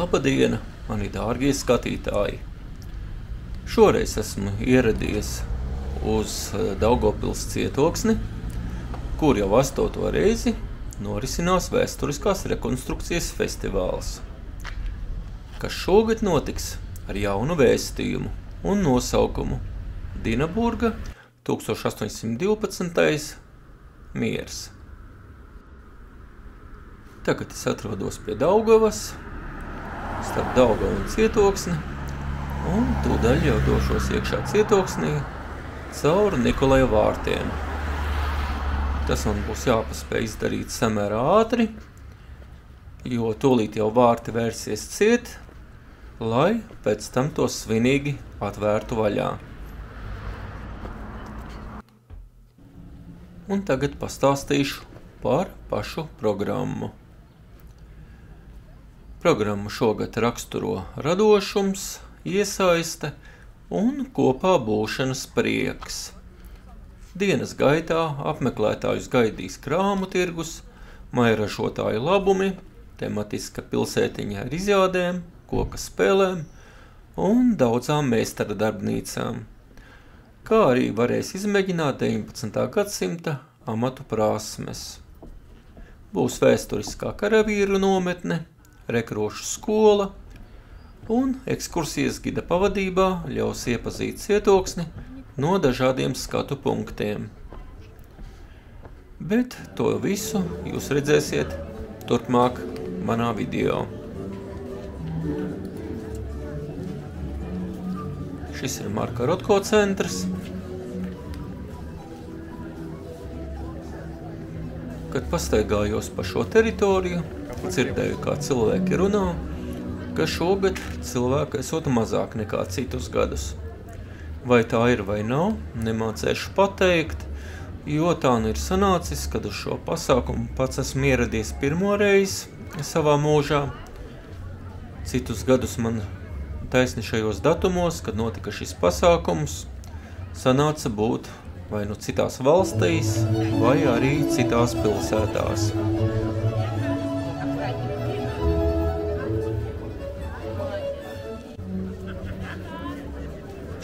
Labadiena, mani dārgie skatītāji! Šoreiz esmu ieradies uz Daugavpils cietoksni, kur jau 8. reizi norisinās vēsturiskās rekonstrukcijas festivāls, kas šogad notiks ar jaunu vēstījumu un nosaukumu Dinaburga 1812. miers. Tagad es atrodos pie Daugavas, starp Daugavu un cietoksni, un tūdaļ jau došos iekšā cietoksnī caur Nikolaja vārtiem. Tas man būs jāpaspēj izdarīt samērā ātri, jo tūlīt jau vārti vērsies ciet, lai pēc tam to svinīgi atvērtu vaļā. Un tagad pastāstīšu par pašu programmu. Programmu šogad raksturo radošums, iesaiste un kopā būšanas prieks. Dienas gaitā apmeklētājus gaidīs krāmu tirgus, mairažotāju labumi, tematiska pilsētiņa ar izjādēm, koka spēlēm un daudzām meistara darbnīcām, kā arī varēs izmēģināt 19. gadsimta amatu prasmes. Būs vēsturiskā karavīru nometne, rekrošu skola un ekskursijas gida pavadībā ļaus iepazīt cietoksni no dažādiem skatu punktiem. Bet to visu jūs redzēsiet turpmāk manā video. Šis ir Marka Rotko centrs. Kad pastaigājos pa šo teritoriju, dzirdēju, kā cilvēki runā, ka šogad cilvēku esot mazāk nekā citus gadus. Vai tā ir vai nav, nemācēšu pateikt, jo tā nu ir sanācis, kad uz šo pasākumu pats esmu ieradies pirmo reizi savā mūžā. Citus gadus man taisni šajos datumos, kad notika šis pasākums, sanāca būt vai nu citās valstīs, vai arī citās pilsētās.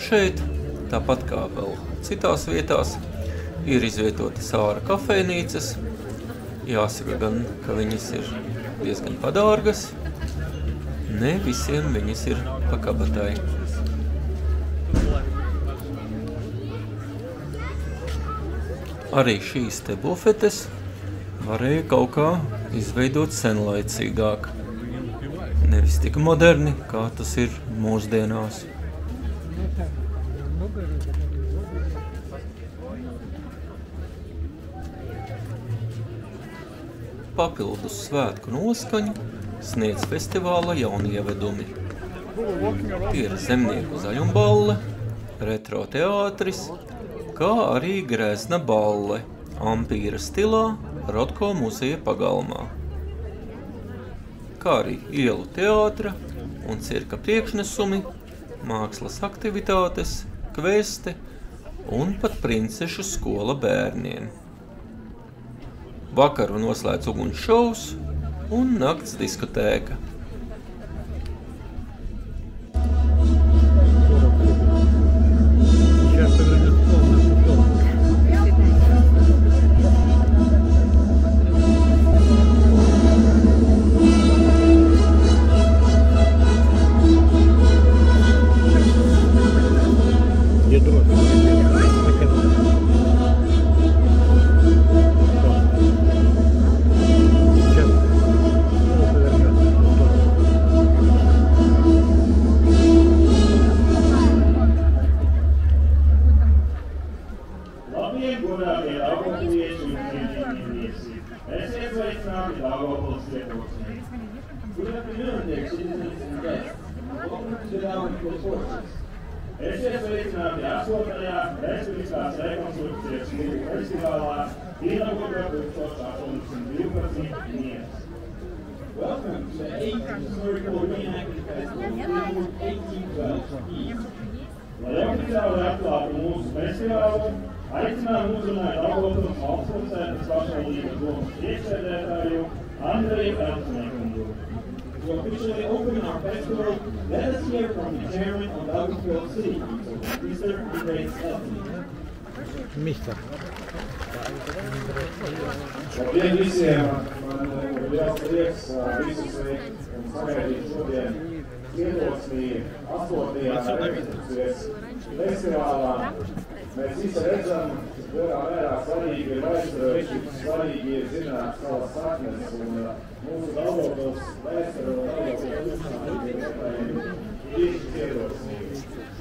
Šeit, tāpat kā vēl citās vietās, ir izvietotas āra kafejnīcas. Jāsaka gan, ka viņas ir diezgan padārgas. Ne visiem viņas ir pa kabatai. Arī šīs te bufetes varēja kaut kā izveidot senlaicīgāk. Nevis tik moderni, kā tas ir mūsdienās. Papildus svētku noskaņu sniedz festivāla jaunievedumi. Tie ir Zemnieku zaļumballe, retro teātris, kā arī Grēzna balle, ampīra stilā Rotko muzeja pagalmā. Kā arī ielu teātra un cirka priekšnesumi, mākslas aktivitātes, kvesti un pat princešu skola bērniem. Vakaru noslēdz uguns šovs un nakts diskotēka. Esiet sveicināti 8. vēsturiskās rekonstrukcijas festivālā Dinaburga 1812 miers. Welcome to the 8th Historical Reenactment Festival Dinaburg 1812. Lai oficiāli atklātu mūsu festivālu, aicinām uzrunāt Daugavpils Valsts pilsētas pašvaldības domes priekšsēdētāju Andreju Eltnekungu. Welcome to the 8th Historical Reenactment Festival Dinaburg 1812 miers. To officially open our festival, let us hear from the chairman of Daugavpils City Council, Mr. Andres Elfman. Mister. Labdien visiem! Man liels prieks visus sveikt un sagaidīt šodien Cietoksnī 8. festivālā. Mēs visi redzam, cik lielā mērā svarīgi ir vēsture, cik svarīgi ir zināt savas saknes un mūsu Daugavpils vēsture un Daugavpils uzmanība ir meklējumi tieši Cietoksnī.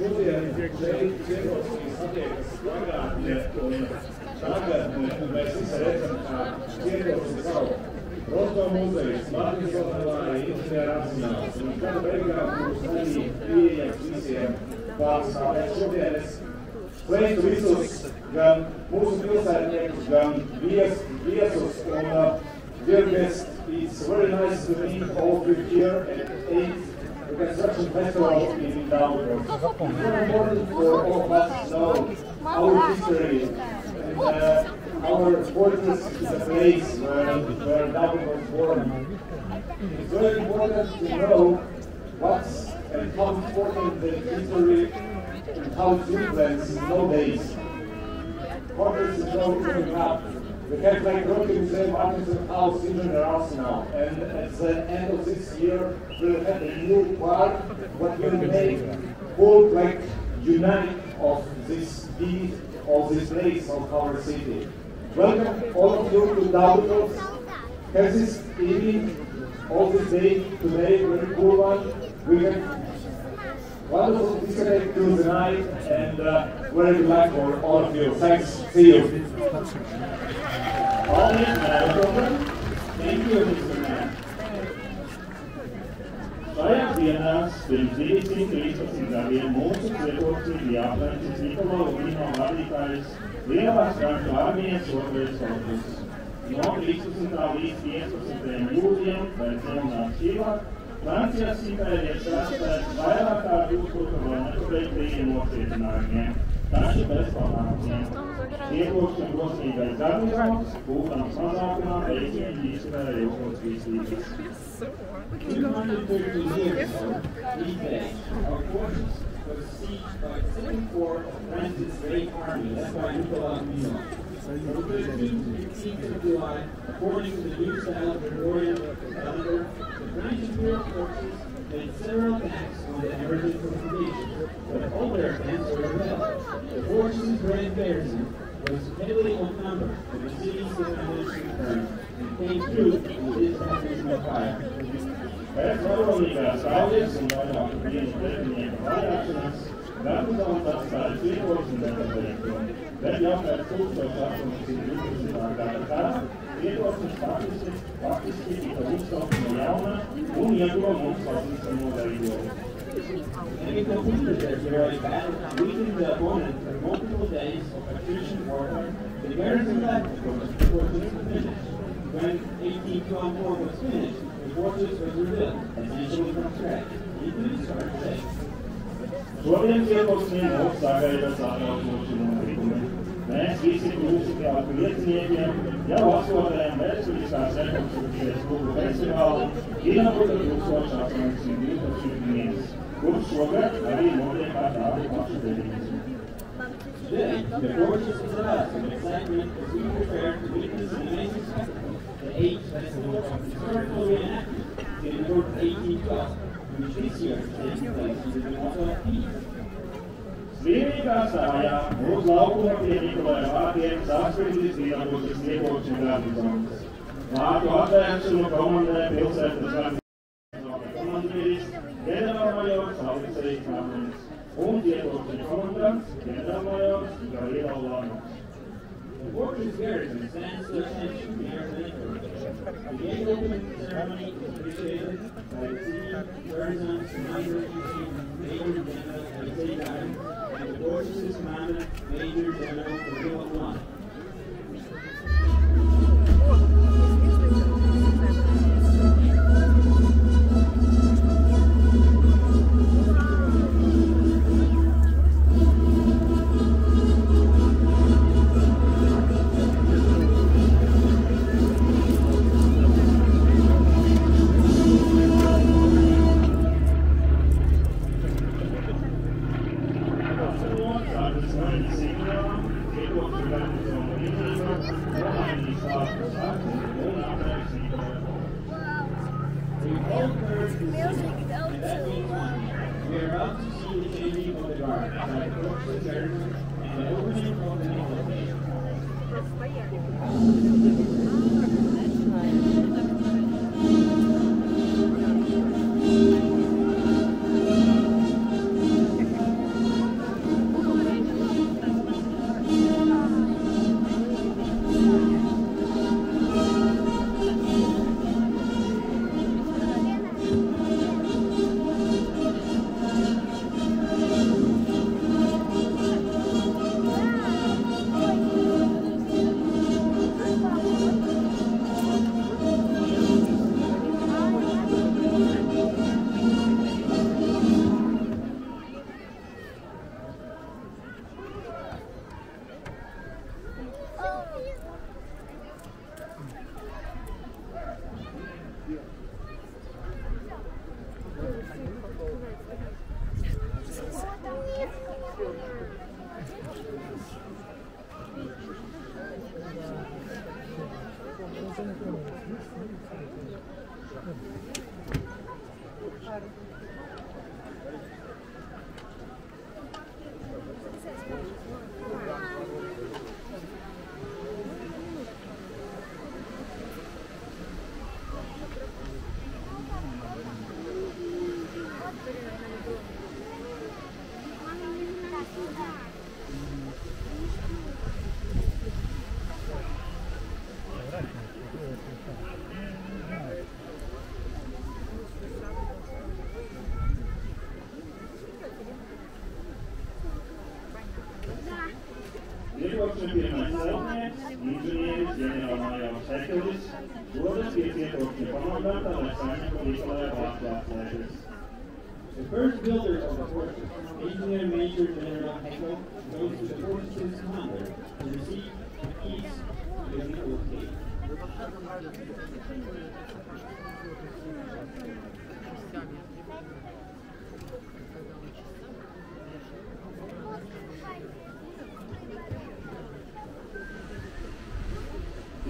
Šodien šeit Cietoksnī satiekas pagātne un tagadne, un mēs visi redzam, kā Cietoksni savu Roto muzejs, Martinsona Lāja, Inženieru arsenāls, un gada beigās būs arī pieejams visiem pārstāvēt. Šodien es sveicu visus, gan mūsu pilsētniekus, gan viesus, un dear guests, it's very nice to meet all of you here at 8th Construction Festival in Daugavpils. It's very important for all of us to know our history. Our fortress is a place where Daugavpils was born. It's very important to know what's and how important the history and how it's influenced nowadays. Fortress is now growing up. We have like Rocky Museum, Martinsson House, Inženieru arsenal, and at the end of this year we'll have a new park what will make whole like unite of this deed of this place of our city. Welcome all of you to Daugavpils. Have this evening, all this day today, very cool one. We have wonderful discotheque till the night, and very good luck for all of you. Thanks. See you. All in, thank you, Mr. Mann. Šajās dienās pirms 213 gadiem mūsu Cietoksnī bija aplencis Nikolo Urbino vadītājs Lielās Franču armijas 2. korpuss. No 13. līdz 15. jūlijam pēc jaunās Čīlā Francijas impērijas sastāvs vairāk kā 1000 km pretī nocietinājumiem, taču bez panākumiem. Cietoksņu drosmīgais garnizons, būtams mazākumā, veiksmīgi izturēja ilgos vislības. 230 years ago, these days, our forces were sieged by the Second Corps of France's Great Army, led by Nicolas Urbino. From the 13th to the 15th of July, according to the New Style Gregorian calendar, the French Imperial forces made several attacks on the American fortifications, but all their attempts were repelled. The forces' grand garrison was heavily outnumbered, but the city's defenders returned and came through with this baptism of fire. Pēc varonīgās saules un vairāku dienu pretinieku vajāšanas garnizons atstāja Cietoksni nepabeigto, bet jau pēc 1812. gada kara Cietoksnis faktiski tika uzcelts no jauna un ieguva mums pazīstamo veidojumu. Having completed their heroic battle, weakening the opponent for multiple days of attrition warfare, the garrison left the fortress to finish. When 1824 was finished, the fortress was rebuilt, essentially from scratch, including Sartre. Šodien Cietoksnī mūs sagaida satraucoši notikumi. Mēs visi kļūsi kā lieciniekiem jau 8. vēsturiskās rekonstrukcijas klubu festivālu Inabuta 1812, kurš šogad arī notiek ar tādu pašu devīzi. Today, the fortress is about some excitement as we prepare to witness an amazing spectacle, the 8th Festival of Historical Reenactment, dated from 1812, which this year is taking place in the Motto of Peace. Svinīgā stājā uz laukuma pie Nikolai vārtiem saskridis Inabutas Cietoksņu garnizons. Vārtu atvēršanu komandē pilsētas garnizona komandieris ģenerālmajors Aleksejs Kamens un Cietoksņu komandants ģenerālmajors Gavrilo Lanoks. The fortress garrison stands to attention here in Italy. The gate opening ceremony is appreciated by the city, Curzon's commander in chief, Major General Alexei Garin, and the fortress's commander, Major General Gavrilo Lanoks. We are about to see the changing of the guard by the coach return and the opening of the nickel station. Iepriekšējie celtnieks, inženieris, ģenerālmajors Hekelis, dodas pie cietoksņa komandanta, lai saņemtu Nikolai Vāclāslēžas. The first builder of the fortress, Engineer Major General Heckel, goes to the fortress's commander to receive the keys to the nickel cave.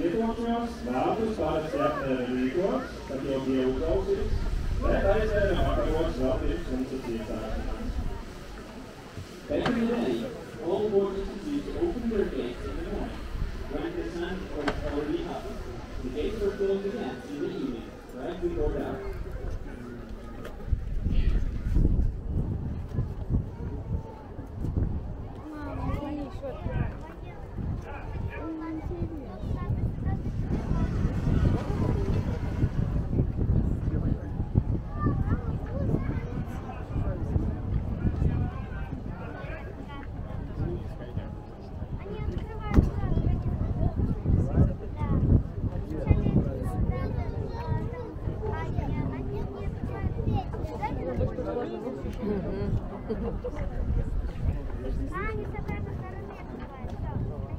Cietoksņos darbus parasti rīkots, kad jau bija uzklausīts, bet aizēja vakaros vēl pirms sunces iesākšanās. Back in the day, all fortresses used to open their gates in the morning, when the sun was already up. The gates were closed again in the evening, right before dark.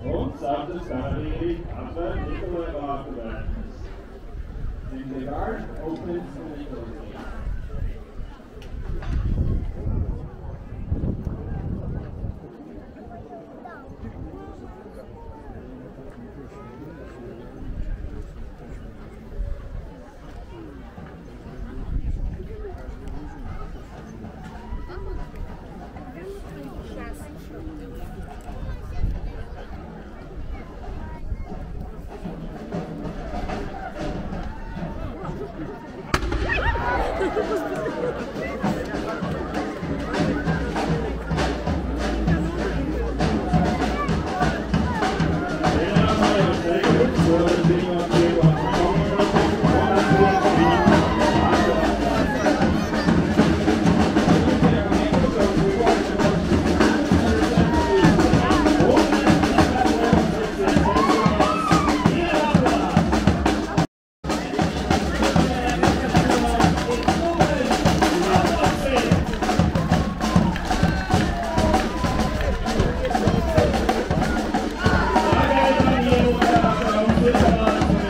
Un sardzes karavīri atver Nikolai vārtu vērtnes. And the guard opens the nickel cave. Thank you.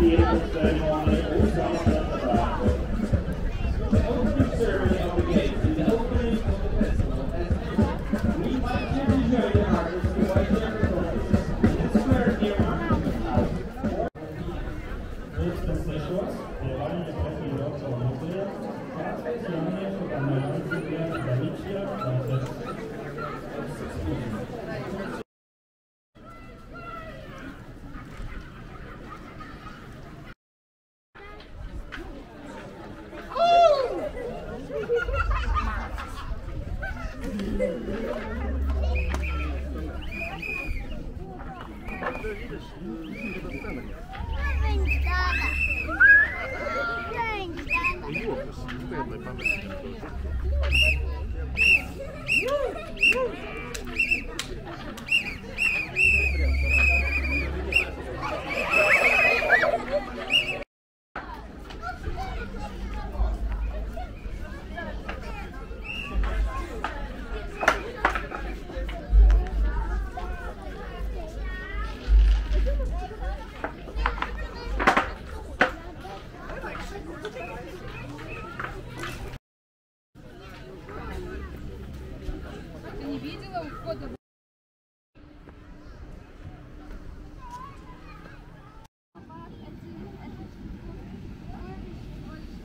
vehicle ceremony is coming at the back. The opening ceremony of the gate and the opening of the festival has ended. We invite you to join the artists who invite their performances in the square near Marketing House. Este sešos pievainīgi profīļos un muzejos, kāds jauniešu gan nevainīgiem daļišķiem koncerts.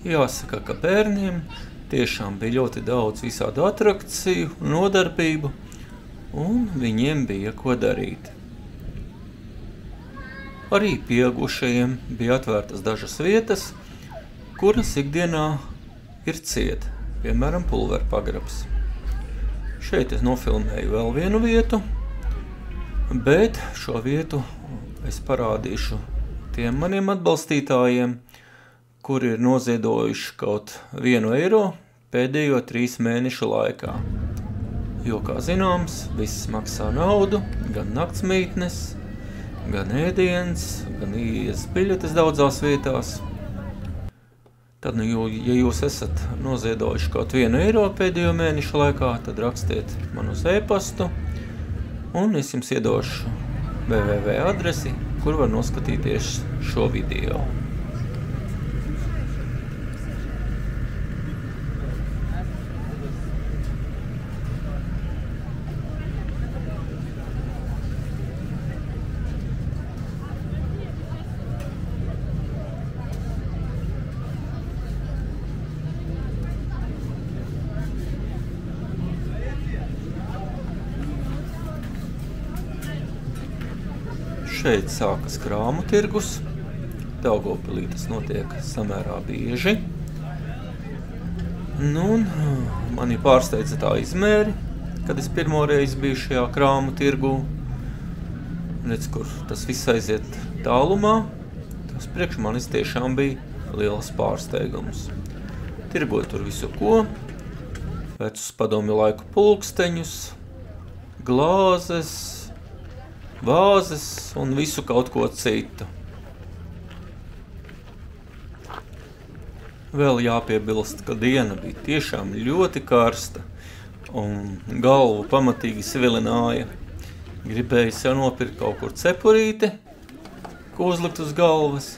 Jāsaka, ka bērniem tiešām bija ļoti daudz visādu atrakciju, nodarbību, un viņiem bija ko darīt. Arī pieaugušajiem bija atvērtas dažas vietas, kuras ikdienā ir ciet, piemēram, pulverpagrabs. Šeit es nofilmēju vēl vienu vietu, bet šo vietu es parādīšu tiem maniem atbalstītājiem, kuri ir noziedojuši kaut 1 eiro pēdējo 3 mēnešu laikā. Jo, kā zināms, viss maksā naudu, gan naktsmītnes, gan ēdiens, gan ies biļetes daudzās vietās. Tad, ja jūs esat noziedojuši kaut 1 eiro pēdējo mēnešu laikā, tad rakstiet man uz e-pastu, un es jums iedošu www adresi, kur var noskatīties šo video. Šeit sākas krāmu tirgus. Daugavpilī tas notiek samērā bieži. Un mani pārsteidza tā izmēri, kad es pirmo reizi biju šajā krāmu tirgu. Redz, kur tas viss aiziet tālumā. Tas priekš manis tiešām bija liels pārsteigums. Tirgoja tur visu ko. Vecus padomju laiku pulksteņus, glāzes, vāzes un visu kaut ko citu. Vēl jāpiebilst, ka diena bija tiešām ļoti karsta un galvu pamatīgi svilināja. Gribēju sev nopirkt kaut kur cepurīti, ko uzlikt uz galvas,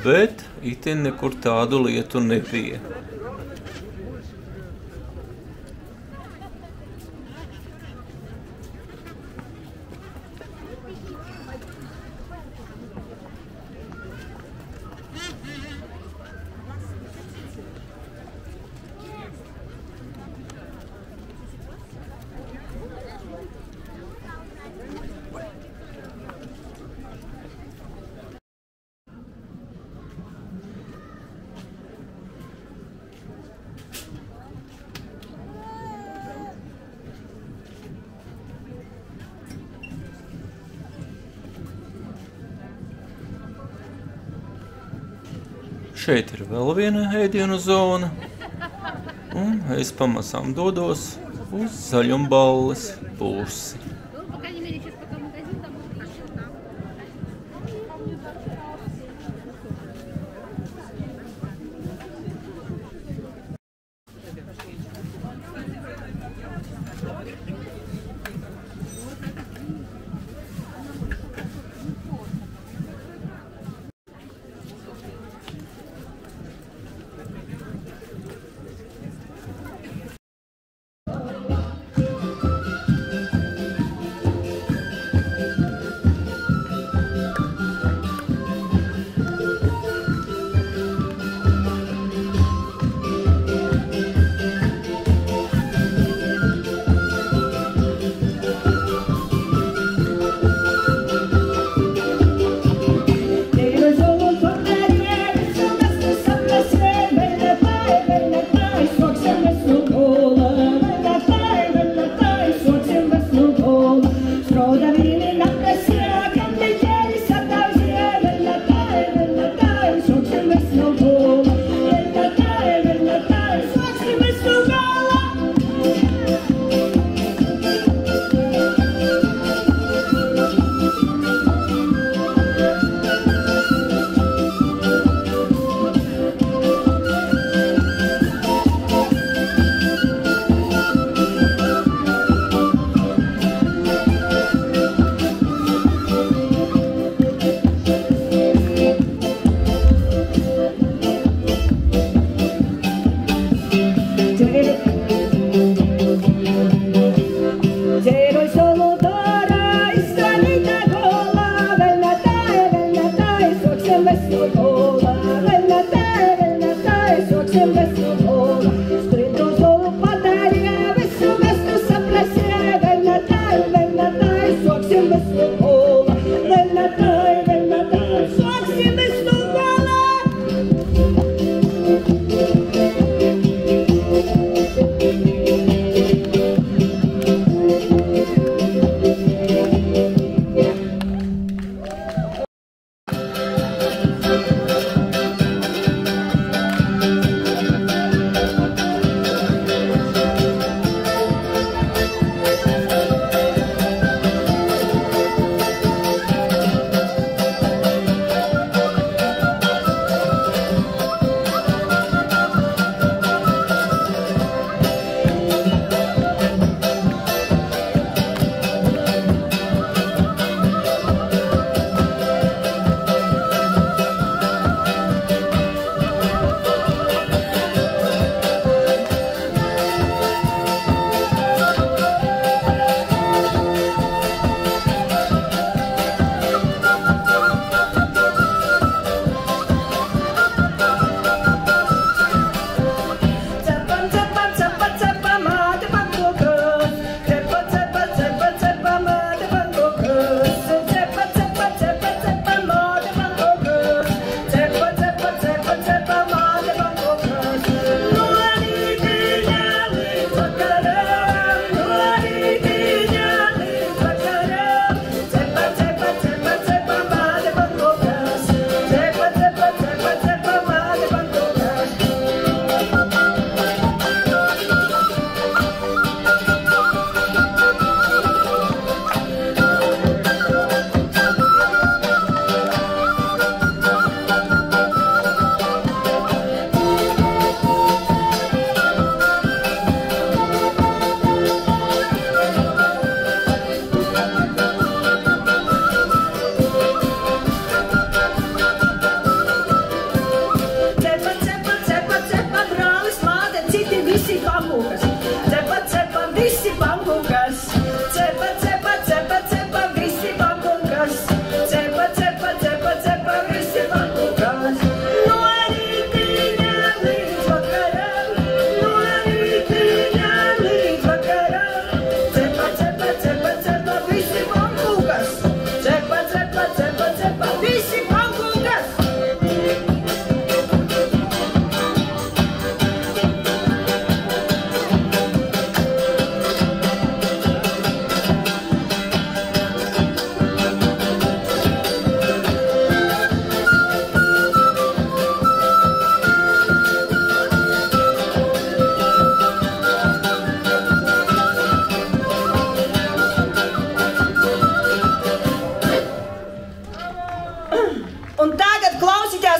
bet itin nekur tādu lietu nebija. Šeit ir vēl viena ēdienu zona, un es pamazām dodos uz Zaļumballes pusi.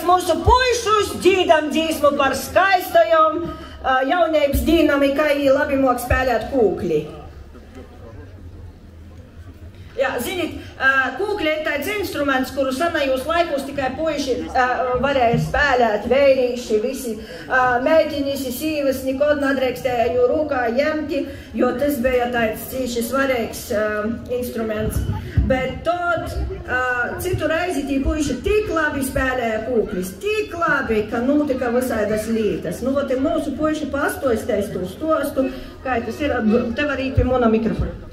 mūsu puišus dzīdam dzīsmu par skaistajom jaunības dinamikai labi mok spēlēt kūkli. Jā, zinīt, kūkli ir tāds instruments, kuru senajos laikos tikai puiši varēja spēlēt, vērīši, visi meitiņisi, sīvas, nekod nadrēkstēja jū rūkā ņemti, jo tas bija tāds cīši svarīgs instruments. Bet tad citu reizi tī puiši tik labi spēlēja kūklis, tik labi, ka notika visādas lietas. Nu, vot ir mūsu puiši pastoistēs to stostu, kā tas ir, te var īt pie mona mikrofona.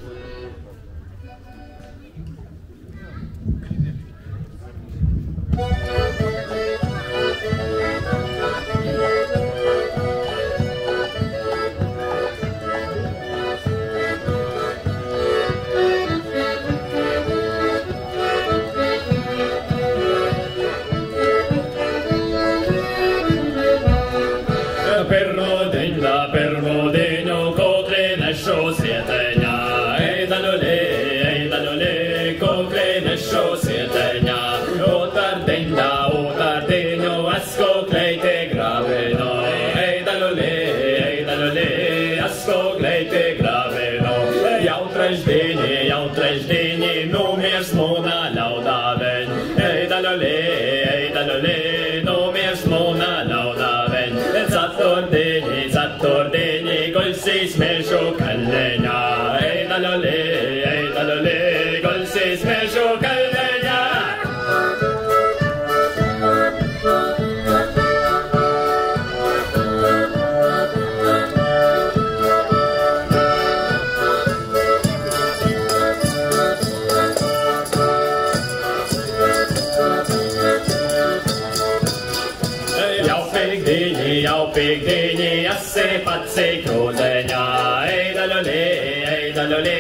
jau pīkdīņi, asipatsi krūzeņā. Eidalolī,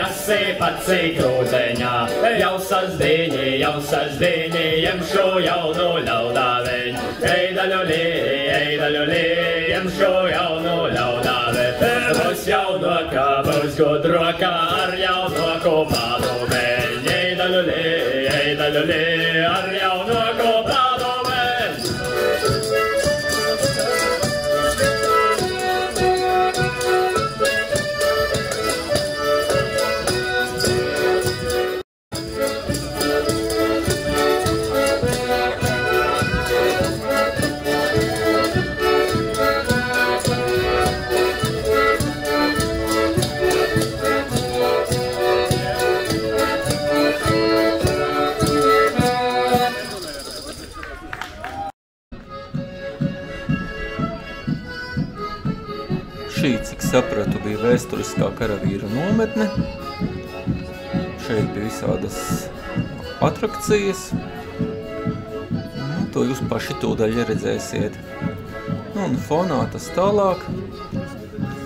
asipatsi krūzeņā. Jau sasdīņi, jemšu jaunu ļaudāveņu. Eidalolī, jemšu jaunu ļaudāveņu. Būs jaunoka, būs gudroka ar jaunoku padomeņu. Eidalolī, ar jaunoku padomeņu. Šī, cik sapratu, bija vēsturiskā karavīru nometne. Šeit bija visādas atrakcijas. To jūs paši tūdaļ redzēsiet. Un fonā tas tālāk,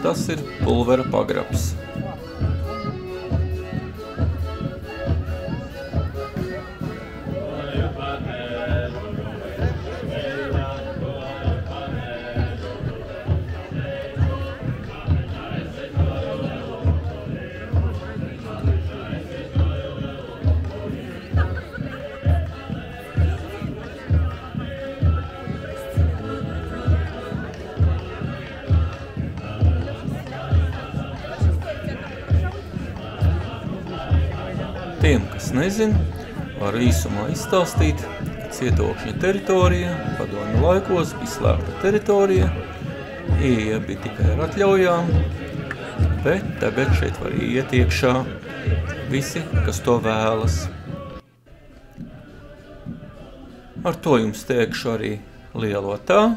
tas ir pulvera pagrabs. Tiem, kas nezin, varu īsumā izstāstīt, ka Cietokšņa teritorija padomju laikos bija slēgta teritorija, ieeja bija tikai ar atļaujām, bet tagad šeit var iet iekšā visi, kas to vēlas. Ar to jums teikšu arī lielo tā,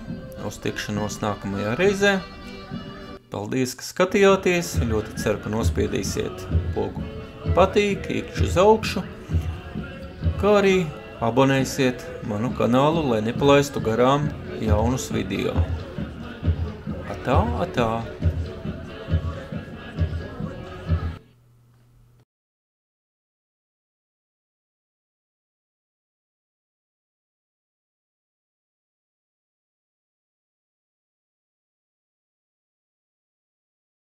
uz tikšanos nākamajā reizē. Paldies, ka skatījāties, ļoti ceru, ka nospiedīsiet pogu patīk, īkšķi uz augšu, kā arī abonēsiet manu kanālu, lai nepalaistu garām jaunus video. Atā!